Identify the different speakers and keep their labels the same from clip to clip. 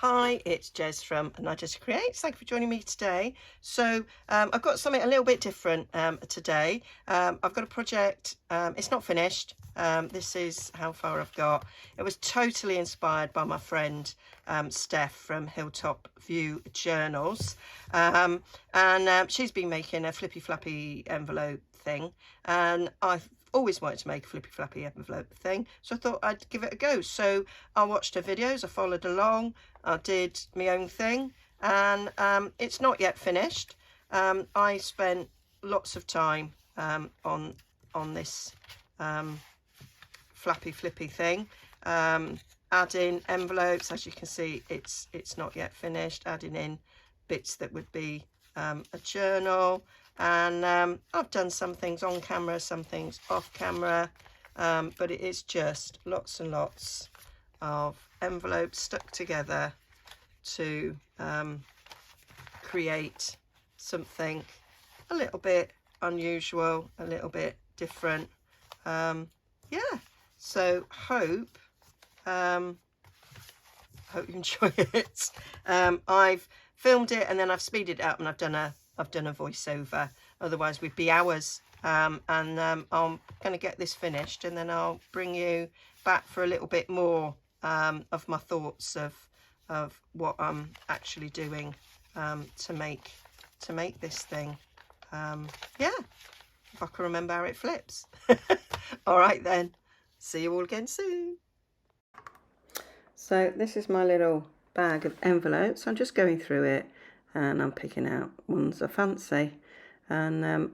Speaker 1: Hi, it's Jez from Nigezza Creates. Thank you for joining me today. So I've got something a little bit different today. I've got a project, it's not finished. This is how far I've got. It was totally inspired by my friend Steph from Hilltop View Journals. She's been making a Flippy Floppy envelope thing, and I've always wanted to make a Flippy Floppy envelope thing, so I thought I'd give it a go. So I watched her videos, I followed along, I did my own thing, and it's not yet finished. I spent lots of time on this Flippy thing, adding envelopes. As you can see, it's not yet finished, adding in bits that would be a journal, and I've done some things on camera, some things off camera, but it is just lots and lots of envelopes stuck together to create something a little bit unusual, a little bit different. Yeah, so hope you enjoy it. I've filmed it and then I've speeded it up, and I've done a voiceover, otherwise we'd be hours. I'm going to get this finished, and then I'll bring you back for a little bit more of my thoughts of what I'm actually doing to make this thing. Yeah, if I can remember how it flips. All right then, see you all again soon. So this is my little bag of envelopes. I'm just going through it and I'm picking out ones I fancy, and then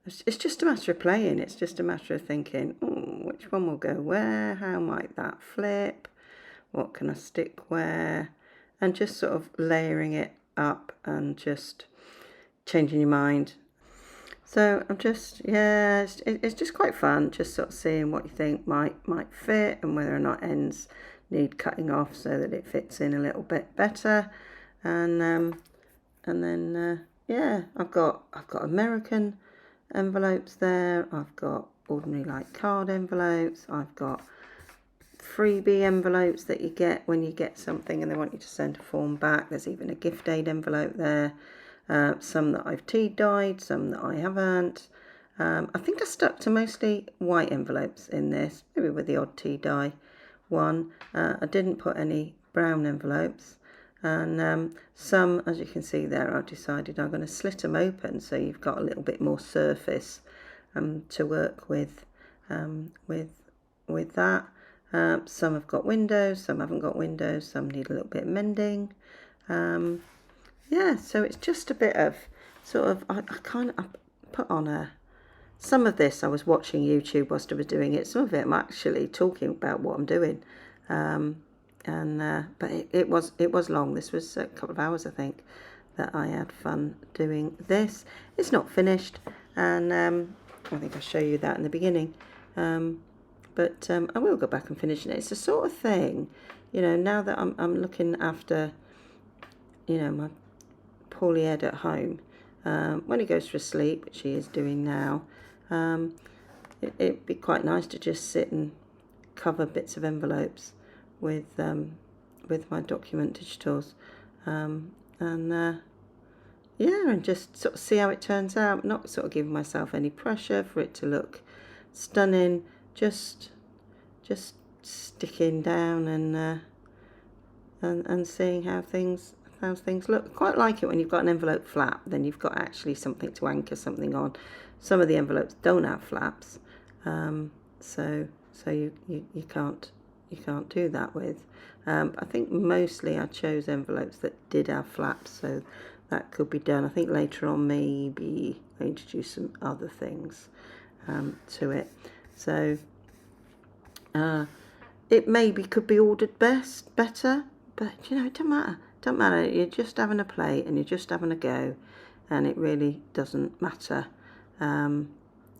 Speaker 1: it's just a matter of playing. It's just a matter of thinking, which one will go where, how might that flip, what can I stick where, and just sort of layering it up and just changing your mind. So I'm just, yeah, it's just quite fun, just sort of seeing what you think might fit, and whether or not ends need cutting off so that it fits in a little bit better. And then yeah, I've got American envelopes there, I've got ordinary like card envelopes, I've got freebie envelopes that you get when you get something and they want you to send a form back. There's even a gift aid envelope there. Some that I've tea dyed, some that I haven't. I think I stuck to mostly white envelopes in this, maybe with the odd tea dye one. I didn't put any brown envelopes, and some, as you can see there, I've decided I'm going to slit them open so you've got a little bit more surface to work with that. Some have got windows, some haven't got windows, some need a little bit of mending. Yeah, so it's just a bit of sort of, I kind of put on some of this I was watching YouTube whilst I was doing it. Some of it I'm actually talking about what I'm doing. But it was long. This was a couple of hours, I think, that I had fun doing this. It's not finished, and I think I'll show you that in the beginning. But I will go back and finish it. It's the sort of thing, now that I'm looking after, my poorly Ed at home, when he goes for sleep, which he is doing now, it'd be quite nice to just sit and cover bits of envelopes with my document digitals, yeah, and just sort of see how it turns out. Not sort of giving myself any pressure for it to look stunning, just sticking down and seeing how things look. I quite like it when you've got an envelope flap, then you've got actually something to anchor something on. Some of the envelopes don't have flaps, so you can't do that with. I think mostly I chose envelopes that did have flaps, so that could be done. I think later on maybe I introduce some other things to it. So it maybe could be ordered better, but it don't matter. You're just having a play and you're just having a go, and it really doesn't matter.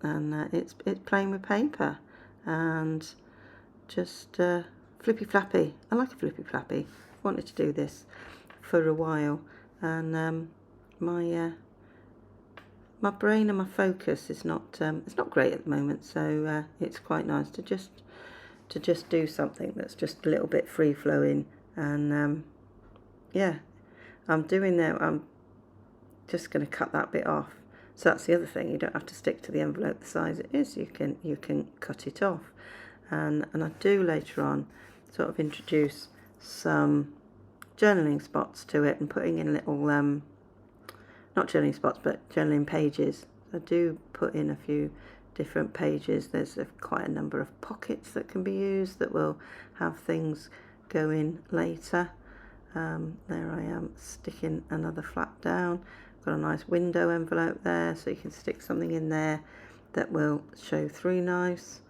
Speaker 1: It's playing with paper and just flippy flappy. I like a flippy flappy. I've wanted to do this for a while, and my brain and my focus is not it's not great at the moment, so it's quite nice to just do something that's just a little bit free flowing And yeah, I'm doing that. I'm just going to cut that bit off. So that's the other thing. You don't have to stick to the envelope the size it is. You can cut it off. And I do later on sort of introduce some journaling spots to it and putting in little not journaling spots but journaling pages. I do put in a few different pages. There's quite a number of pockets that can be used that will have things go in later. There I am sticking another flap down. Got a nice window envelope there, so you can stick something in there that will show through nice.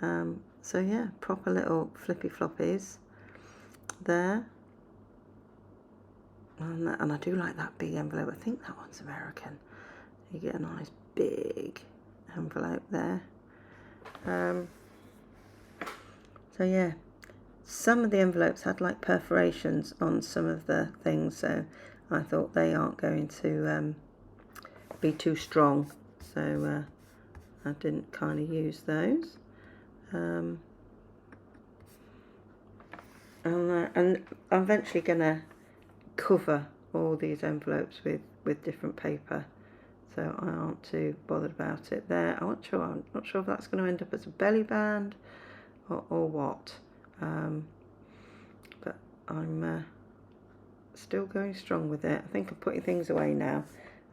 Speaker 1: So yeah, proper little flippy floppies there. And I do like that big envelope. I think that one's American. You get a nice big envelope there. So yeah, some of the envelopes had like perforations on some of the things, so I thought they aren't going to be too strong, so I didn't kind of use those. And I'm eventually going to cover all these envelopes with different paper, so I aren't too bothered about it there. I'm not sure if that's going to end up as a belly band or what, but I'm still going strong with it. I think I'm putting things away now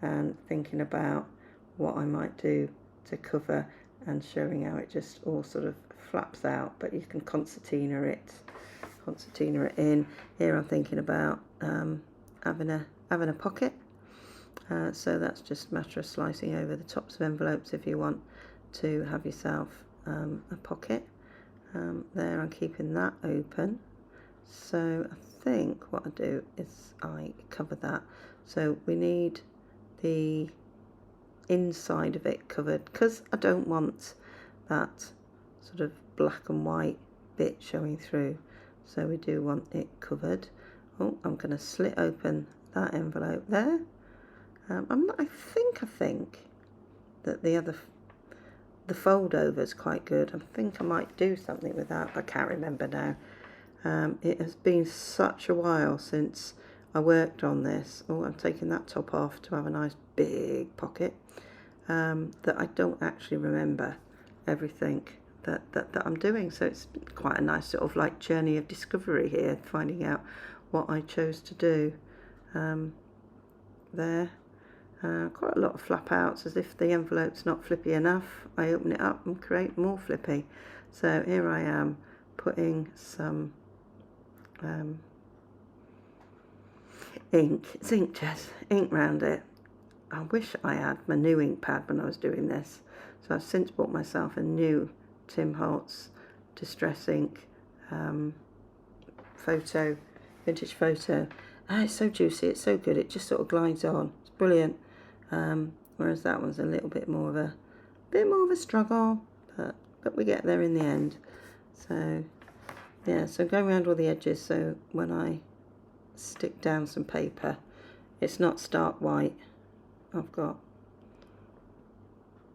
Speaker 1: and thinking about what I might do to cover and showing how it just all sort of flaps out, but you can concertina it in. Here I'm thinking about having a pocket, so that's just a matter of slicing over the tops of envelopes if you want to have yourself a pocket. There I'm keeping that open, so I think what I do is I cover that. So we need the inside of it covered because I don't want that sort of black and white bit showing through, so we do want it covered. Oh, I'm going to slit open that envelope there. I think that the fold over is quite good. I think I might do something with that, but I can't remember now. It has been such a while since I worked on this. Oh, I'm taking that top off to have a nice big pocket, that I don't actually remember everything that I'm doing. So it's quite a nice sort of like journey of discovery here, finding out what I chose to do. There. Quite a lot of flap outs, as if the envelope's not flippy enough. I open it up and create more flippy. So here I am putting some ink, it's inkjet, ink round it. I wish I had my new ink pad when I was doing this. So I've since bought myself a new Tim Holtz Distress Ink vintage photo. It's so juicy, it's so good, it just sort of glides on. It's brilliant. Whereas that one's a little bit more of a struggle, but we get there in the end. So yeah, so going around all the edges, so when I stick down some paper, it's not stark white. I've got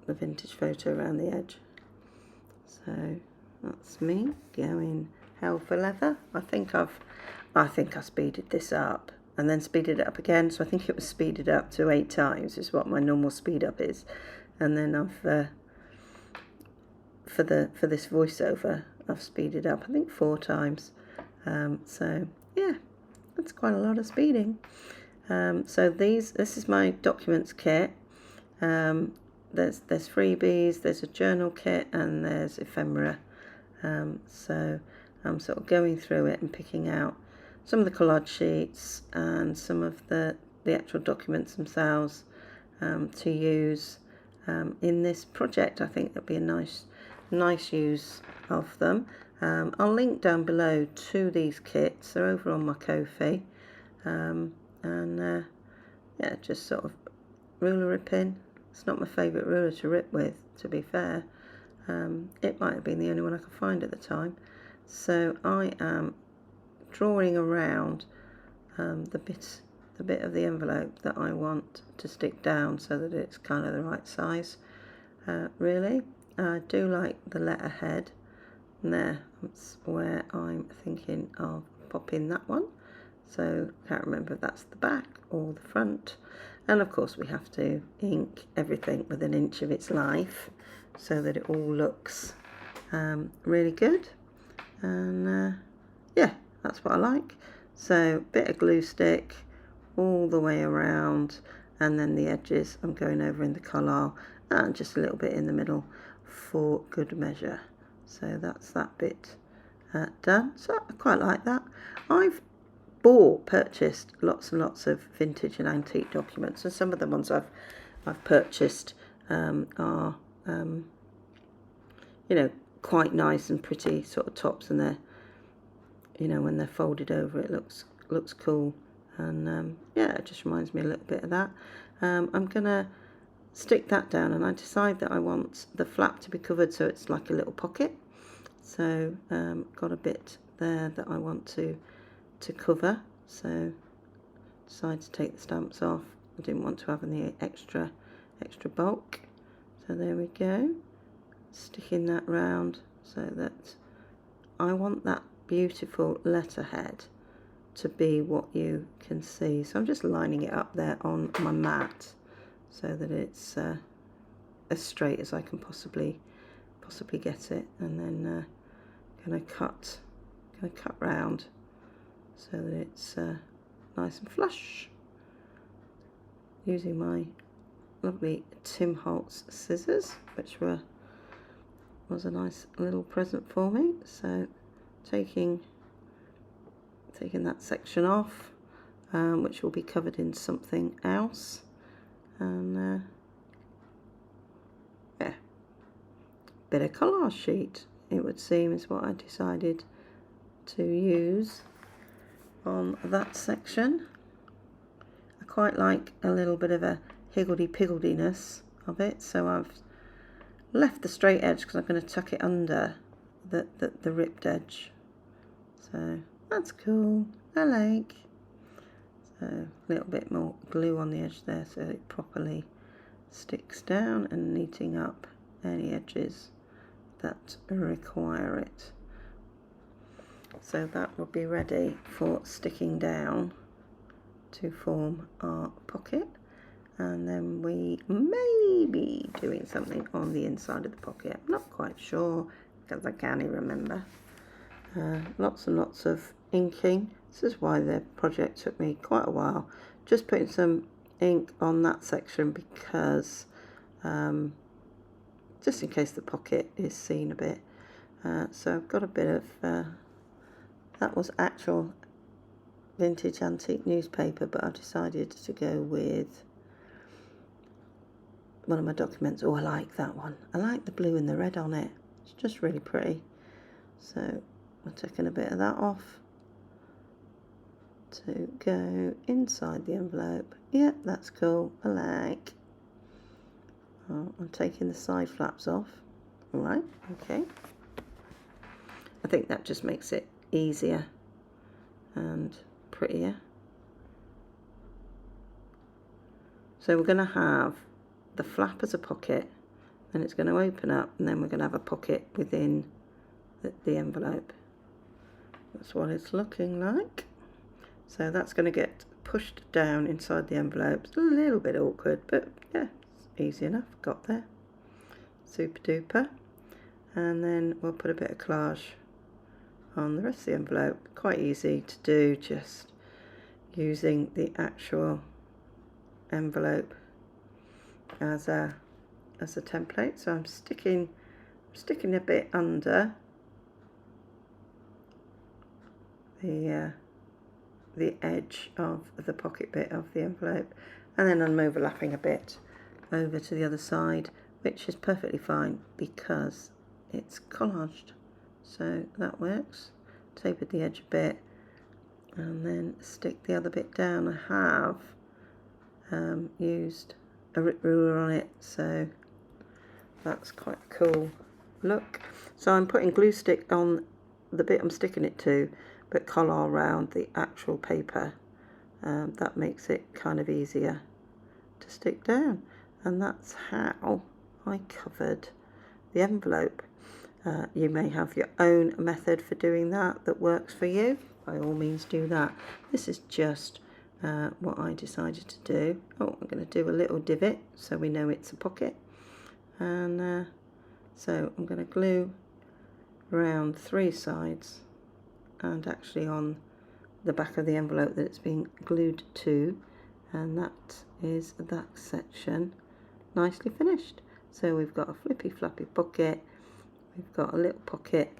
Speaker 1: the vintage photo around the edge. So that's me going hell for leather. I think I speeded this up and then speeded it up again, so I think it was speeded up to 8 times is what my normal speed up is. And then I've for this voiceover I've speeded up I think 4 times. So yeah, that's quite a lot of speeding. So this is my documents kit. There's freebies, there's a journal kit, and there's ephemera. So I'm sort of going through it and picking out some of the collage sheets and some of the actual documents themselves to use in this project. I think that'd be a nice use of them. I'll link down below to these kits. They're over on my Ko-fi. Yeah, just sort of ruler ripping. It's not my favourite ruler to rip with, to be fair. It might have been the only one I could find at the time. So I am drawing around the bit of the envelope that I want to stick down so that it's kind of the right size. Really, I do like the letterhead. And there, that's where I'm thinking of pop in that one. So I can't remember if that's the back or the front. And of course we have to ink everything within an inch of its life so that it all looks really good. And yeah, that's what I like. So bit of glue stick all the way around, and then the edges I'm going over in the Collage and just a little bit in the middle for good measure. So that's that bit done. So I quite like that. I've purchased lots and lots of vintage and antique documents, and some of the ones I've purchased are you know, quite nice and pretty sort of tops, and they're, you know, when they're folded over it looks cool. And yeah, it just reminds me a little bit of that. I'm gonna stick that down, and I decide that I want the flap to be covered so it's like a little pocket. So got a bit there that I want to cover, so decided to take the stamps off. I didn't want to have any extra bulk, so there we go, sticking that round so that I want that beautiful letterhead to be what you can see. So I'm just lining it up there on my mat so that it's as straight as I can possibly get it, and then gonna cut round so that it's nice and flush, using my lovely Tim Holtz scissors, which was a nice little present for me. So taking that section off, which will be covered in something else, and yeah, bit of collage sheet, it would seem, is what I decided to use on that section. I quite like a little bit of a higgledy-pigglediness of it, so I've left the straight edge because I'm going to tuck it under the ripped edge. So that's cool, I like. So a little bit more glue on the edge there so it properly sticks down, and neating up any edges that require it. So that will be ready for sticking down to form our pocket, and then we may be doing something on the inside of the pocket. I'm not quite sure because I can't even remember. Lots and lots of inking. This is why the project took me quite a while. Just putting some ink on that section because just in case the pocket is seen a bit. So I've got a bit of that was actual vintage antique newspaper, but I've decided to go with one of my documents. Oh, I like that one. I like the blue and the red on it. It's just really pretty. So I'm taking a bit of that off to go inside the envelope. Yep, that's cool. I like. Oh, I'm taking the side flaps off. All right, okay. I think that just makes it easier and prettier. So we're going to have the flap as a pocket, and it's going to open up, and then we're going to have a pocket within the envelope. That's what it's looking like. So that's going to get pushed down inside the envelope. It's a little bit awkward, but yeah, it's easy enough. Got there. Super duper. And then we'll put a bit of collage on the rest of the envelope. Quite easy to do, just using the actual envelope as a template. So I'm sticking a bit under the edge of the pocket bit of the envelope, and then I'm overlapping a bit over to the other side, which is perfectly fine because it's collaged. So that works. Tapered the edge a bit and then stick the other bit down. I have used a rip ruler on it, so that's quite a cool look. So I'm putting glue stick on the bit I'm sticking it to, but collage around the actual paper. That makes it kind of easier to stick down, and that's how I covered the envelope. You may have your own method for doing that works for you. by all means do that. This is just what I decided to do. Oh, I'm going to do a little divot so we know it's a pocket. And so I'm going to glue around 3 sides and actually on the back of the envelope that it's been glued to, and that is that section nicely finished. So we've got a flippy floppy pocket, we've got a little pocket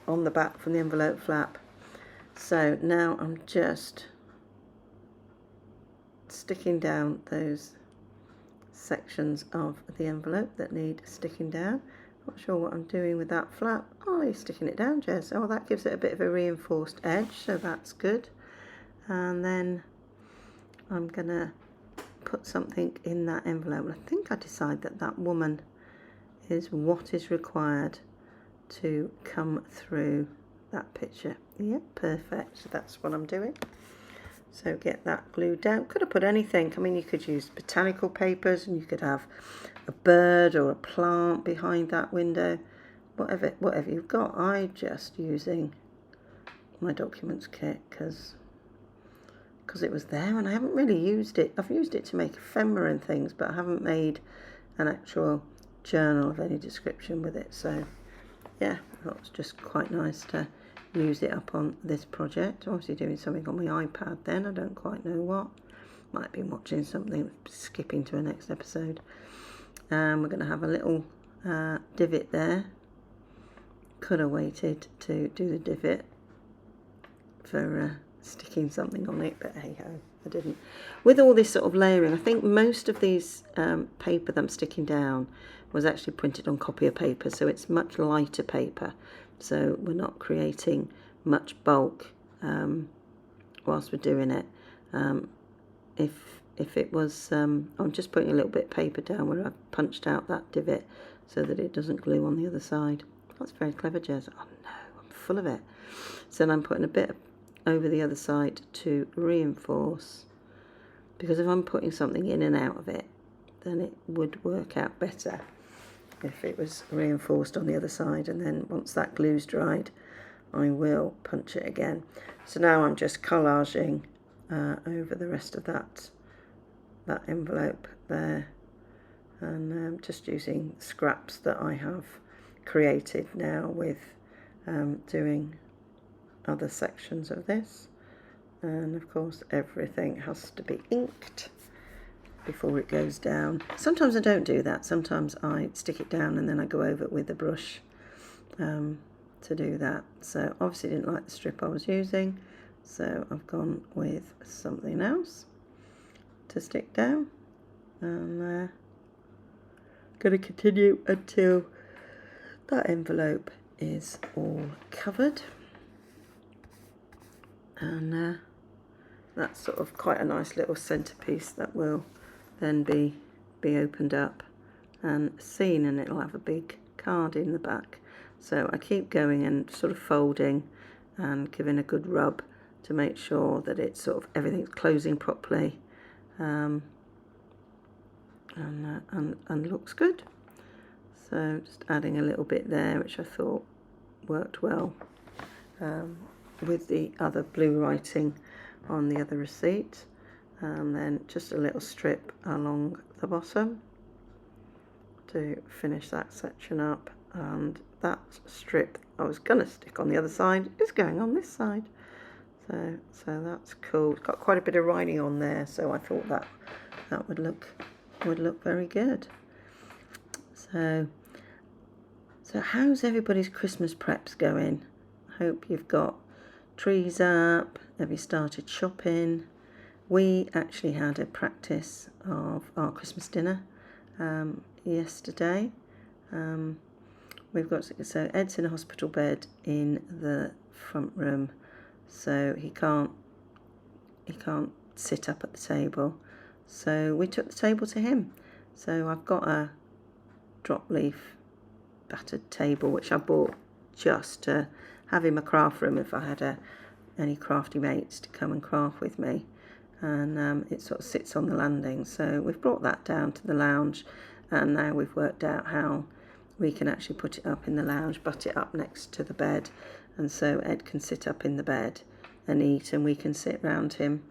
Speaker 1: on the back from the envelope flap. So now I'm just sticking down those sections of the envelope that need sticking down. Not sure what I'm doing with that flap. Oh, you're sticking it down, Jess. Oh, that gives it a bit of a reinforced edge, so that's good. And then I'm going to put something in that envelope. I think I decide that that woman is what is required to come through that picture. Yeah, perfect. So that's what I'm doing. So get that glued down. Could have put anything. I mean, you could use botanical papers, and you could have a bird or a plant behind that window. Whatever you've got. I'm just using my documents kit because it was there, and I haven't really used it. I've used it to make ephemera and things, but I haven't made an actual journal of any description with it. So yeah, I thought it was just quite nice to use it up on this project. Obviously doing something on my iPad then, I don't quite know what. Might be watching something, skipping to a next episode. We're going to have a little divot there. Could have waited to do the divot for sticking something on it, but hey ho, I didn't. With all this sort of layering, I think most of these paper that I'm sticking down was actually printed on copier paper, so it's much lighter paper. So we're not creating much bulk whilst we're doing it. If it was, I'm just putting a little bit of paper down where I've punched out that divot so that it doesn't glue on the other side. That's very clever, Jez. Oh no, I'm full of it. So then I'm putting a bit over the other side to reinforce, because if I'm putting something in and out of it, then it would work out better if it was reinforced on the other side. And then once that glue's dried, I will punch it again. So now I'm just collaging over the rest of that envelope there, and just using scraps that I have created now with doing other sections of this. And of course everything has to be inked before it goes down. Sometimes I don't do that. Sometimes I stick it down and then I go over it with a brush to do that. So obviously didn't like the strip I was using, so I've gone with something else to stick down, and going to continue until that envelope is all covered. And that's sort of quite a nice little centerpiece that will then be opened up and seen, and it'll have a big card in the back. So I keep going and sort of folding and giving a good rub to make sure that it's sort of everything's closing properly, and looks good. So just adding a little bit there, which I thought worked well with the other blue writing on the other receipt. And then just a little strip along the bottom to finish that section up. And that strip I was going to stick on the other side is going on this side. So that's cool. It's got quite a bit of writing on there, so I thought that would look very good. So how's everybody's Christmas preps going? I hope you've got trees up. Have you started shopping? We actually had a practice of our Christmas dinner yesterday. So Ed's in a hospital bed in the front room, so he can't sit up at the table. So we took the table to him. So I've got a drop leaf battered table which I bought just to have in my craft room if I had any crafty mates to come and craft with me. And it sort of sits on the landing, so we've brought that down to the lounge, and now we've worked out how we can actually put it up in the lounge, butt it up next to the bed, and so Ed can sit up in the bed and eat, and we can sit round him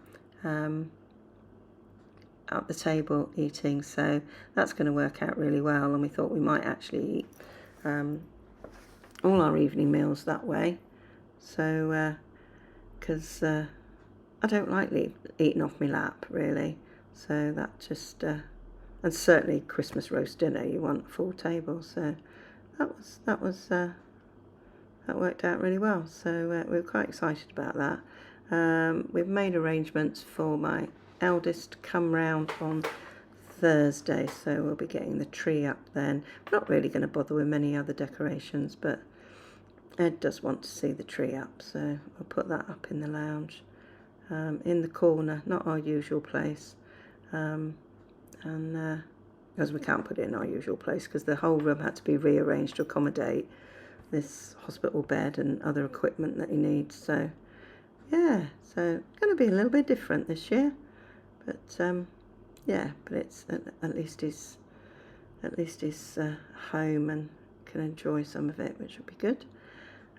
Speaker 1: at the table eating. So that's going to work out really well, and we thought we might actually eat all our evening meals that way. So because I don't like eating off my lap really, so that just and certainly Christmas roast dinner, you want a full table. So that worked out really well. So we were quite excited about that. We've made arrangements for my eldest to come round on Thursday, so we'll be getting the tree up then. We're not really going to bother with many other decorations, but Ed does want to see the tree up, so we'll put that up in the lounge, in the corner, not our usual place, and as we can't put it in our usual place because the whole room had to be rearranged to accommodate this hospital bed and other equipment that he needs. So yeah, so it's going to be a little bit different this year, but yeah, but it's at least he's home and can enjoy some of it, which will be good.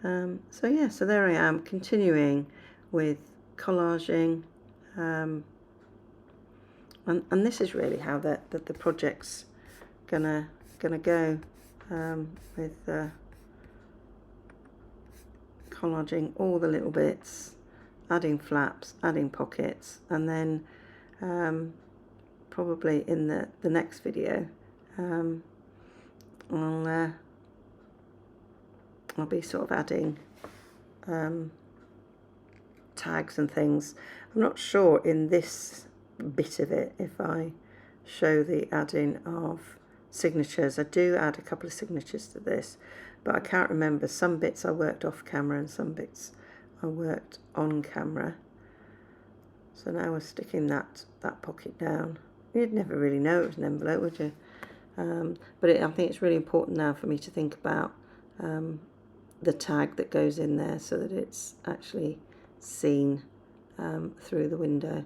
Speaker 1: So yeah, so there I am continuing with collaging, and this is really how the project's gonna go, with collaging all the little bits, adding flaps, adding pockets, and then probably in the next video I'll be sort of adding tags and things. I'm not sure in this bit of it if I show the adding of signatures. I do add a couple of signatures to this, but I can't remember. Some bits I worked off camera and some bits I worked on camera. So now we're sticking that pocket down. You'd never really know it was an envelope, would you? But I think it's really important now for me to think about the tag that goes in there so that it's actually seen through the window.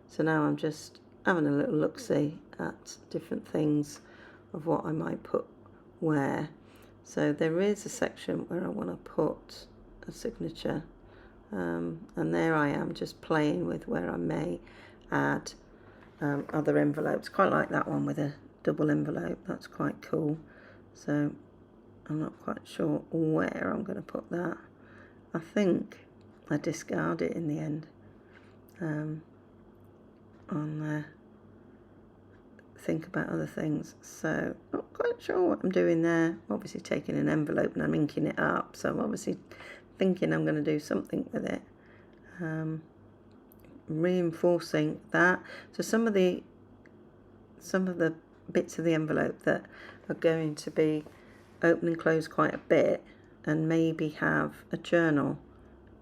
Speaker 1: So now I'm just having a little look-see at different things of what I might put where. So there is a section where I want to put a signature, and there I am just playing with where I may add other envelopes. Quite like that one with a double envelope, that's quite cool. So I'm not quite sure where I'm going to put that. I think I discard it in the end. Think about other things. So not quite sure what I'm doing there. Obviously taking an envelope and I'm inking it up. So I'm obviously thinking I'm going to do something with it. Reinforcing that. So some of the bits of the envelope that are going to be open and close quite a bit and maybe have a journal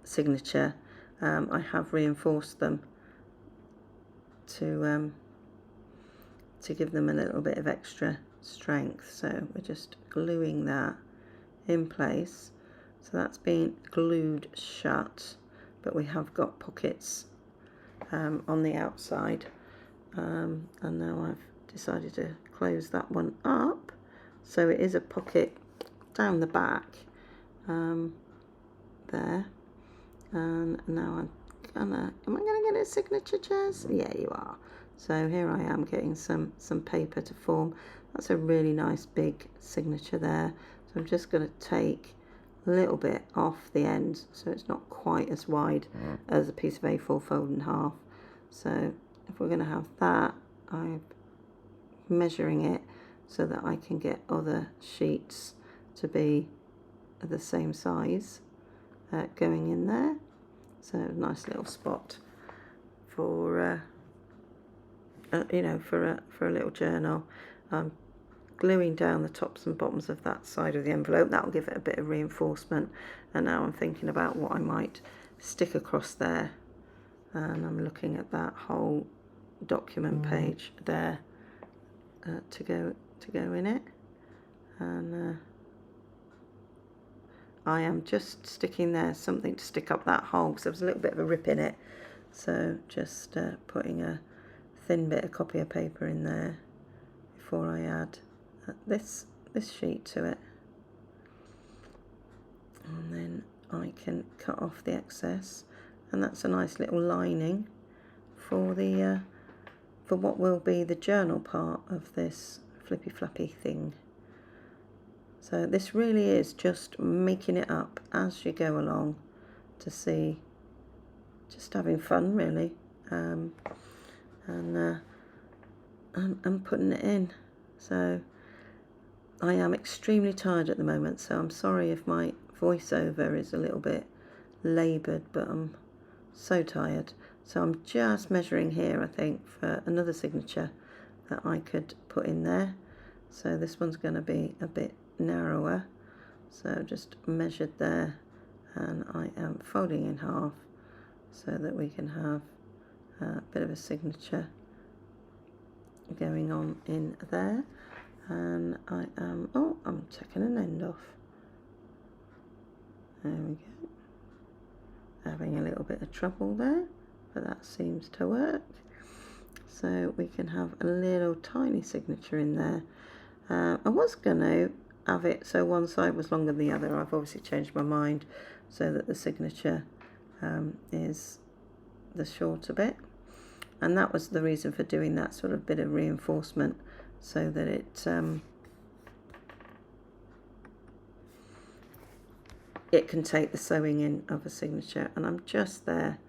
Speaker 1: signature, I have reinforced them to give them a little bit of extra strength. So we're just gluing that in place. So that's been glued shut, but we have got pockets on the outside, and now I've decided to close that one up. So it is a pocket down the back there, and now am I gonna get a signature, Jazz? Yeah, you are. So here I am getting some paper to form. That's a really nice big signature there. So I'm just going to take a little bit off the end so it's not quite as wide as a piece of A4 folded in half. So if we're going to have that, I'm measuring it so that I can get other sheets to be the same size going in there. So a nice little spot for for a little journal. I'm gluing down the tops and bottoms of that side of the envelope. That'll give it a bit of reinforcement. And now I'm thinking about what I might stick across there. And I'm looking at that whole document page there to go in it. And I am just sticking there something to stick up that hole because there was a little bit of a rip in it. So just putting a thin bit of copy of paper in there before I add this sheet to it, and then I can cut off the excess, and that's a nice little lining for the for what will be the journal part of this Flippy Floppy thing. So this really is just making it up as you go along to see, just having fun really, and putting it in. So I am extremely tired at the moment, so I'm sorry if my voiceover is a little bit laboured, but I'm so tired. So I'm just measuring here, I think, for another signature that I could put in there. So this one's going to be a bit narrower, so just measured there, and I am folding in half so that we can have a bit of a signature going on in there. And I am, oh, I'm taking an end off. There we go. Having a little bit of trouble there, but that seems to work. So we can have a little tiny signature in there. I was going to have it so one side was longer than the other. I've obviously changed my mind so that the signature is the shorter bit. And that was the reason for doing that sort of bit of reinforcement, so that it can take the sewing in of a signature. And I'm just there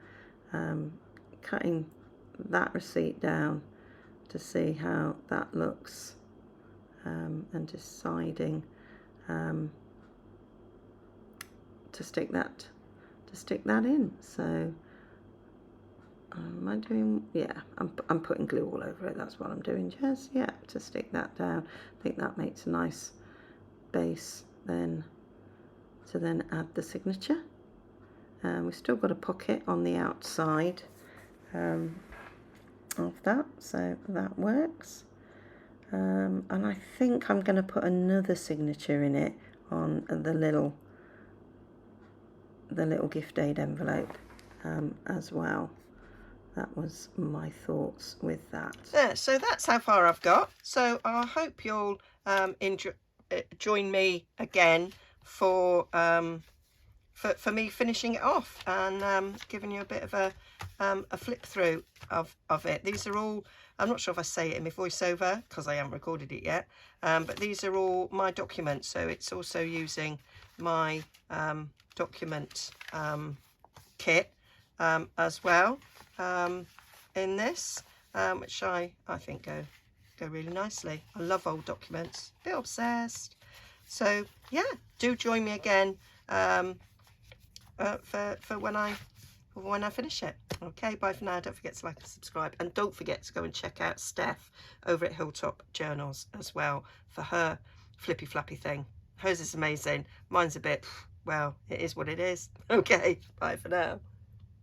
Speaker 1: cutting that receipt down to see how that looks, and deciding to stick that in. So am I doing, yeah, I'm putting glue all over it. That's what I'm doing, Jez. Yeah, to stick that down. I think that makes a nice base then to then add the signature. We've still got a pocket on the outside of that, so that works. And I think I'm going to put another signature in it on the little gift aid envelope as well. That was my thoughts with that. Yeah, so that's how far I've got. So I hope you'll join me again for me finishing it off and giving you a bit of a flip through of it. These are all, I'm not sure if I say it in my voiceover because I haven't recorded it yet, but these are all my documents. So it's also using my document kit as well in this, which I think go really nicely. I love old documents, a bit obsessed. So yeah, do join me again for when I finish it. Okay, bye for now. Don't forget to like and subscribe, and don't forget to go and check out Steph over at Hilltop Journals as well for her Flippy Floppy thing. Hers is amazing. Mine's a bit, well, it is what it is. Okay, bye for now.